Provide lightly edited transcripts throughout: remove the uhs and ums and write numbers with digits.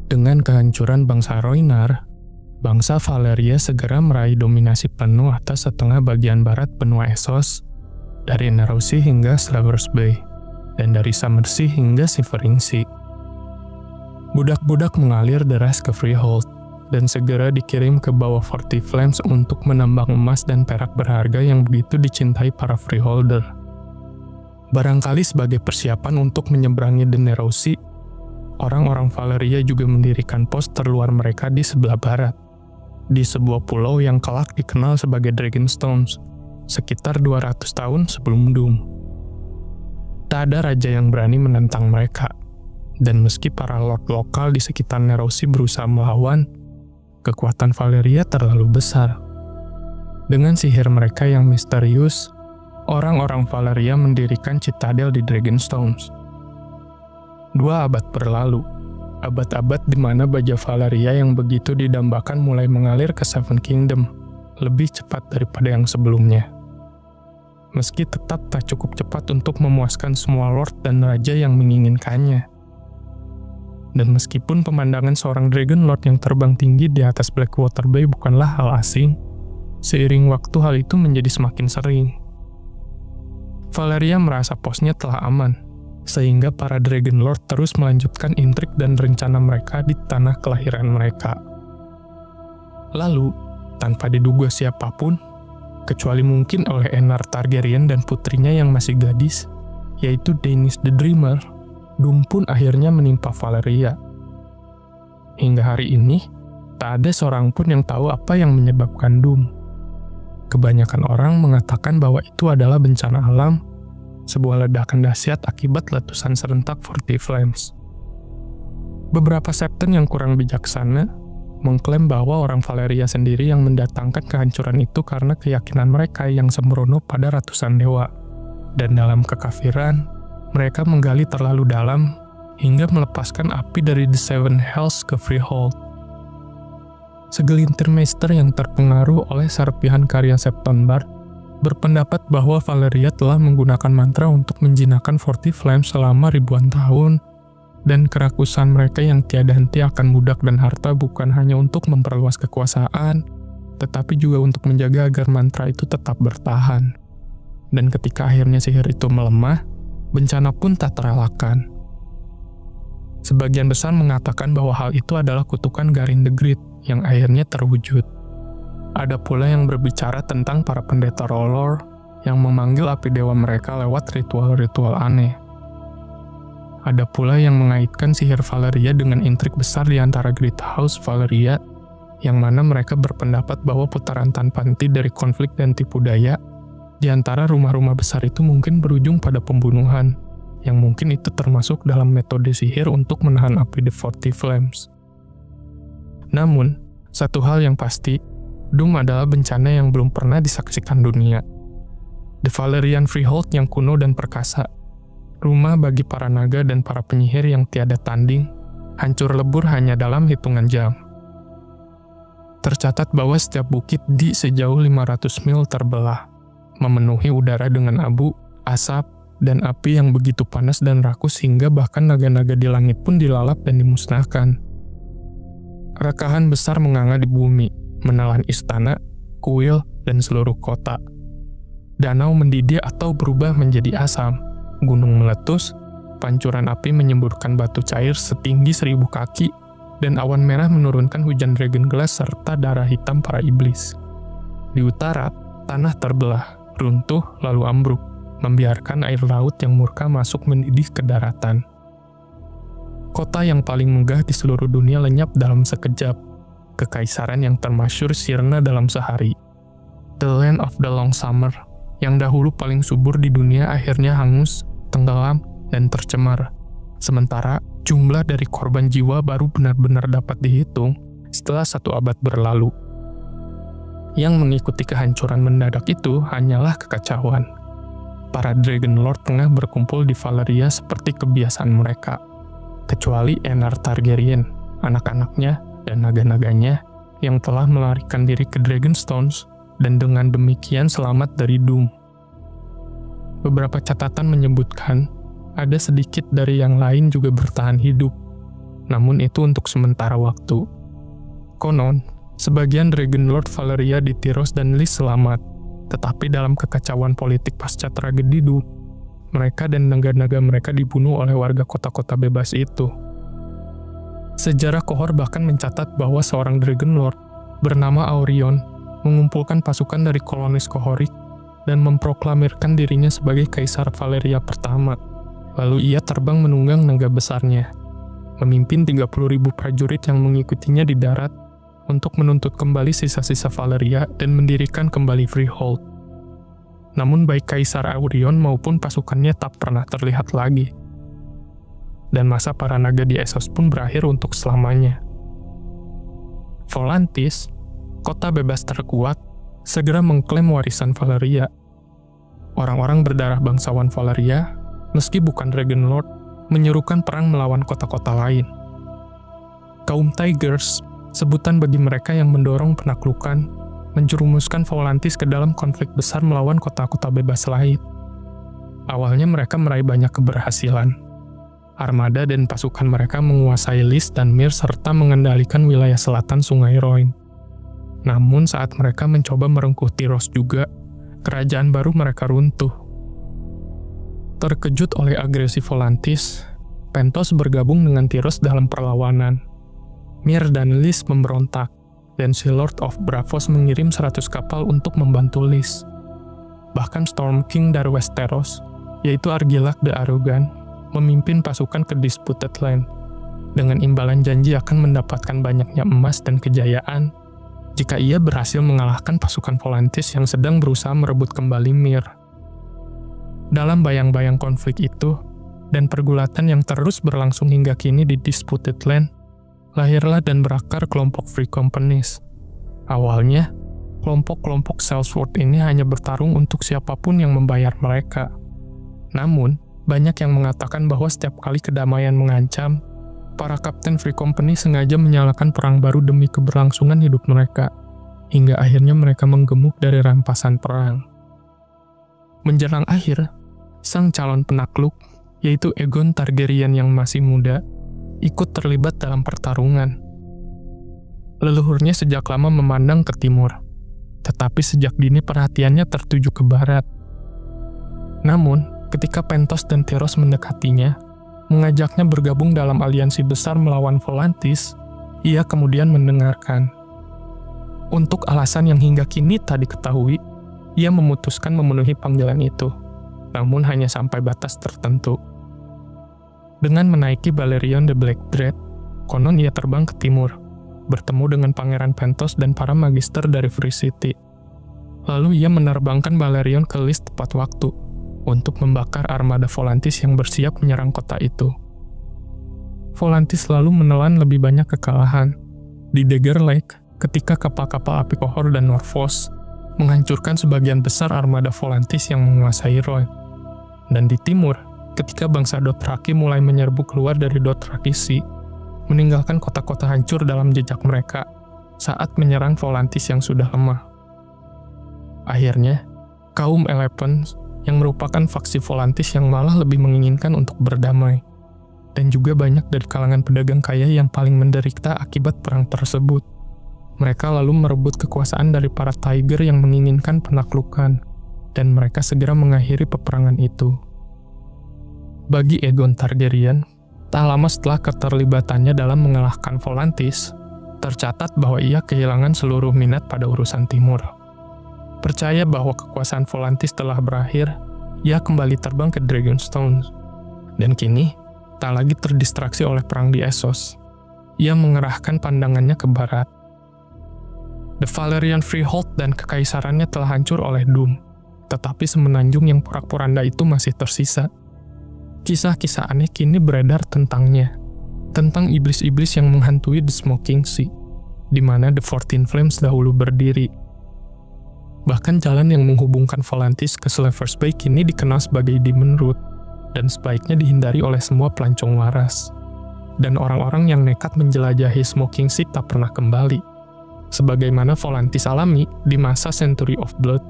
Dengan kehancuran bangsa Rhoynar, bangsa Valeria segera meraih dominasi penuh atas setengah bagian barat benua Essos, dari Naroussi hingga Slavers Bay, dan dari Summersea hingga Shivering Sea. Budak-budak mengalir deras ke Freehold, dan segera dikirim ke bawah Forty Flames untuk menambang emas dan perak berharga yang begitu dicintai para freeholder. Barangkali sebagai persiapan untuk menyeberangi The Naroussi, orang-orang Valeria juga mendirikan pos terluar mereka di sebelah barat, di sebuah pulau yang kelak dikenal sebagai Dragonstones, sekitar 200 tahun sebelum Doom. Tak ada raja yang berani menentang mereka, dan meski para lord lokal di sekitar Naroussi berusaha melawan, kekuatan Valeria terlalu besar. Dengan sihir mereka yang misterius, orang-orang Valeria mendirikan citadel di Dragonstones. 2 abad berlalu, abad-abad di mana baja Valeria yang begitu didambakan mulai mengalir ke Seven Kingdom, lebih cepat daripada yang sebelumnya. Meski tetap tak cukup cepat untuk memuaskan semua lord dan raja yang menginginkannya. Dan meskipun pemandangan seorang Dragon Lord yang terbang tinggi di atas Blackwater Bay bukanlah hal asing, seiring waktu hal itu menjadi semakin sering. Valeria merasa posnya telah aman, sehingga para Dragon Lord terus melanjutkan intrik dan rencana mereka di tanah kelahiran mereka. Lalu, tanpa diduga siapapun, kecuali mungkin oleh Aenar Targaryen dan putrinya yang masih gadis, yaitu Daenerys the Dreamer, Doom pun akhirnya menimpa Valeria. Hingga hari ini, tak ada seorang pun yang tahu apa yang menyebabkan Doom. Kebanyakan orang mengatakan bahwa itu adalah bencana alam, sebuah ledakan dahsyat akibat letusan serentak Forty Flames. Beberapa septon yang kurang bijaksana mengklaim bahwa orang Valeria sendiri yang mendatangkan kehancuran itu karena keyakinan mereka yang sembrono pada ratusan dewa. Dan dalam kekafiran, mereka menggali terlalu dalam hingga melepaskan api dari The Seven Hells ke Freehold. Segelintir Maester yang terpengaruh oleh serpihan karya Septon Bard berpendapat bahwa Valeria telah menggunakan mantra untuk menjinakkan Forty Flames selama ribuan tahun, dan kerakusan mereka yang tiada henti akan budak dan harta bukan hanya untuk memperluas kekuasaan, tetapi juga untuk menjaga agar mantra itu tetap bertahan. Dan ketika akhirnya sihir itu melemah, bencana pun tak terelakkan. Sebagian besar mengatakan bahwa hal itu adalah kutukan Garin the Great yang akhirnya terwujud. Ada pula yang berbicara tentang para pendeta R'hllor yang memanggil api dewa mereka lewat ritual-ritual aneh. Ada pula yang mengaitkan sihir Valeria dengan intrik besar di antara Great House Valeria, yang mana mereka berpendapat bahwa putaran tanpa henti dari konflik dan tipu daya di antara rumah-rumah besar itu mungkin berujung pada pembunuhan, yang mungkin itu termasuk dalam metode sihir untuk menahan api The Forty Flames. Namun, satu hal yang pasti, Doom adalah bencana yang belum pernah disaksikan dunia. The Valerian Freehold yang kuno dan perkasa, rumah bagi para naga dan para penyihir yang tiada tanding, hancur lebur hanya dalam hitungan jam. Tercatat bahwa setiap bukit di sejauh 500 mil terbelah, memenuhi udara dengan abu, asap, dan api yang begitu panas dan rakus hingga bahkan naga-naga di langit pun dilalap dan dimusnahkan. Rakahan besar menganga di bumi, menelan istana, kuil, dan seluruh kota. Danau mendidih atau berubah menjadi asam, gunung meletus, pancuran api menyemburkan batu cair setinggi 1000 kaki, dan awan merah menurunkan hujan dragon glass serta darah hitam para iblis. Di utara, tanah terbelah, runtuh lalu ambruk, membiarkan air laut yang murka masuk mendidih ke daratan. Kota yang paling megah di seluruh dunia lenyap dalam sekejap. Kekaisaran yang termasyur sirna dalam sehari. The Land of the Long Summer, yang dahulu paling subur di dunia akhirnya hangus, tenggelam, dan tercemar. Sementara, jumlah dari korban jiwa baru benar-benar dapat dihitung setelah 1 abad berlalu. Yang mengikuti kehancuran mendadak itu hanyalah kekacauan. Para Dragon Lord tengah berkumpul di Valeria seperti kebiasaan mereka. Kecuali Aenar Targaryen, anak-anaknya, dan naga-naganya yang telah melarikan diri ke Dragonstones dan dengan demikian selamat dari Doom. Beberapa catatan menyebutkan ada sedikit dari yang lain juga bertahan hidup, namun itu untuk sementara waktu. Konon, sebagian Dragon Lord Valeria di Tyros dan Lys selamat, tetapi dalam kekacauan politik pasca tragedi Doom, mereka dan naga-naga mereka dibunuh oleh warga kota-kota bebas itu. Sejarah Qohor bahkan mencatat bahwa seorang Dragon Lord bernama Aurion mengumpulkan pasukan dari kolonis Qohorik dan memproklamirkan dirinya sebagai Kaisar Valeria pertama. Lalu ia terbang menunggang naga besarnya, memimpin 30.000 prajurit yang mengikutinya di darat untuk menuntut kembali sisa-sisa Valeria dan mendirikan kembali Freehold. Namun baik Kaisar Aurion maupun pasukannya tak pernah terlihat lagi. Dan masa para naga di Essos pun berakhir untuk selamanya. Volantis, kota bebas terkuat, segera mengklaim warisan Valeria. Orang-orang berdarah bangsawan Valeria, meski bukan Dragon Lord, menyerukan perang melawan kota-kota lain. Kaum Tigers, sebutan bagi mereka yang mendorong penaklukan, menjerumuskan Volantis ke dalam konflik besar melawan kota-kota bebas lain. Awalnya mereka meraih banyak keberhasilan. Armada dan pasukan mereka menguasai Lys dan Myr serta mengendalikan wilayah selatan Sungai Rhoine. Namun saat mereka mencoba merengkuh Tyros juga, kerajaan baru mereka runtuh. Terkejut oleh agresi Volantis, Pentos bergabung dengan Tyros dalam perlawanan. Myr dan Lys memberontak, dan si Lord of Braavos mengirim 100 kapal untuk membantu Lys. Bahkan Storm King dari Westeros, yaitu Argilac the Arrogant, memimpin pasukan ke Disputed Land, dengan imbalan janji akan mendapatkan banyaknya emas dan kejayaan jika ia berhasil mengalahkan pasukan Volantis yang sedang berusaha merebut kembali Myr. Dalam bayang-bayang konflik itu, dan pergulatan yang terus berlangsung hingga kini di Disputed Land, lahirlah dan berakar kelompok Free Companies. Awalnya, kelompok-kelompok Sellsworth ini hanya bertarung untuk siapapun yang membayar mereka. Namun, banyak yang mengatakan bahwa setiap kali kedamaian mengancam, para kapten Free Company sengaja menyalakan perang baru demi keberlangsungan hidup mereka, hingga akhirnya mereka menggemuk dari rampasan perang. Menjelang akhir, sang calon penakluk, yaitu Aegon Targaryen yang masih muda, ikut terlibat dalam pertarungan. Leluhurnya sejak lama memandang ke timur, tetapi sejak dini perhatiannya tertuju ke barat. Namun, ketika Pentos dan Tyros mendekatinya, mengajaknya bergabung dalam aliansi besar melawan Volantis, ia kemudian mendengarkan. Untuk alasan yang hingga kini tak diketahui, ia memutuskan memenuhi panggilan itu, namun hanya sampai batas tertentu. Dengan menaiki Balerion the Black Dread, konon ia terbang ke timur, bertemu dengan Pangeran Pentos dan para magister dari Free City. Lalu ia menerbangkan Balerion ke Lys tepat waktu, untuk membakar armada Volantis yang bersiap menyerang kota itu. Volantis lalu menelan lebih banyak kekalahan. Di Dagger Lake, ketika kapal-kapal api Qohor dan Norvos menghancurkan sebagian besar armada Volantis yang menguasai Rhoine. Dan di timur, ketika bangsa Dothraki mulai menyerbu keluar dari Dothraki Sea, meninggalkan kota-kota hancur dalam jejak mereka saat menyerang Volantis yang sudah lemah. Akhirnya, kaum Eleven yang merupakan faksi Volantis yang malah lebih menginginkan untuk berdamai, dan juga banyak dari kalangan pedagang kaya yang paling menderita akibat perang tersebut. Mereka lalu merebut kekuasaan dari para Tiger yang menginginkan penaklukan, dan mereka segera mengakhiri peperangan itu. Bagi Aegon Targaryen, tak lama setelah keterlibatannya dalam mengalahkan Volantis, tercatat bahwa ia kehilangan seluruh minat pada urusan timur. Percaya bahwa kekuasaan Volantis telah berakhir, ia kembali terbang ke Dragonstone. Dan kini, tak lagi terdistraksi oleh perang di Essos. Ia mengerahkan pandangannya ke barat. The Valyrian Freehold dan kekaisarannya telah hancur oleh Doom, tetapi semenanjung yang porak-poranda itu masih tersisa. Kisah-kisah aneh kini beredar tentangnya, tentang iblis-iblis yang menghantui The Smoking Sea, di mana The 14 Flames dahulu berdiri. Bahkan jalan yang menghubungkan Volantis ke Slaver's Bay kini dikenal sebagai Demon Road, dan sebaiknya dihindari oleh semua pelancong waras. Dan orang-orang yang nekat menjelajahi Smoking Sea tak pernah kembali, sebagaimana Volantis alami di masa Century of Blood,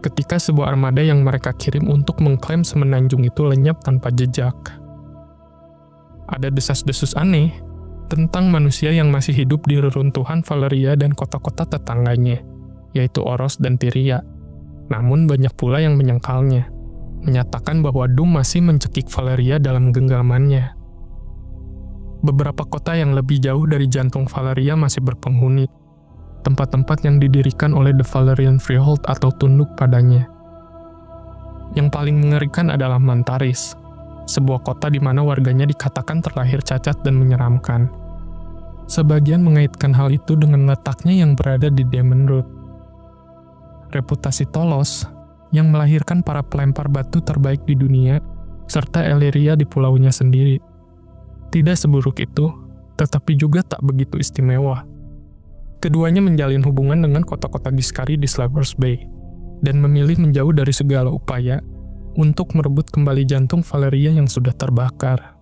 ketika sebuah armada yang mereka kirim untuk mengklaim semenanjung itu lenyap tanpa jejak. Ada desas-desus aneh tentang manusia yang masih hidup di reruntuhan Valeria dan kota-kota tetangganya, yaitu Oros dan Tyria. Namun banyak pula yang menyangkalnya, menyatakan bahwa Doom masih mencekik Valeria dalam genggamannya. Beberapa kota yang lebih jauh dari jantung Valeria masih berpenghuni, tempat-tempat yang didirikan oleh The Valerian Freehold atau tunduk padanya. Yang paling mengerikan adalah Mantaris, sebuah kota di mana warganya dikatakan terlahir cacat dan menyeramkan. Sebagian mengaitkan hal itu dengan letaknya yang berada di Demon Root. Reputasi Tolos, yang melahirkan para pelempar batu terbaik di dunia, serta Elyria di pulaunya sendiri. Tidak seburuk itu, tetapi juga tak begitu istimewa. Keduanya menjalin hubungan dengan kota-kota Giscari di Slavers Bay, dan memilih menjauh dari segala upaya untuk merebut kembali jantung Valeria yang sudah terbakar.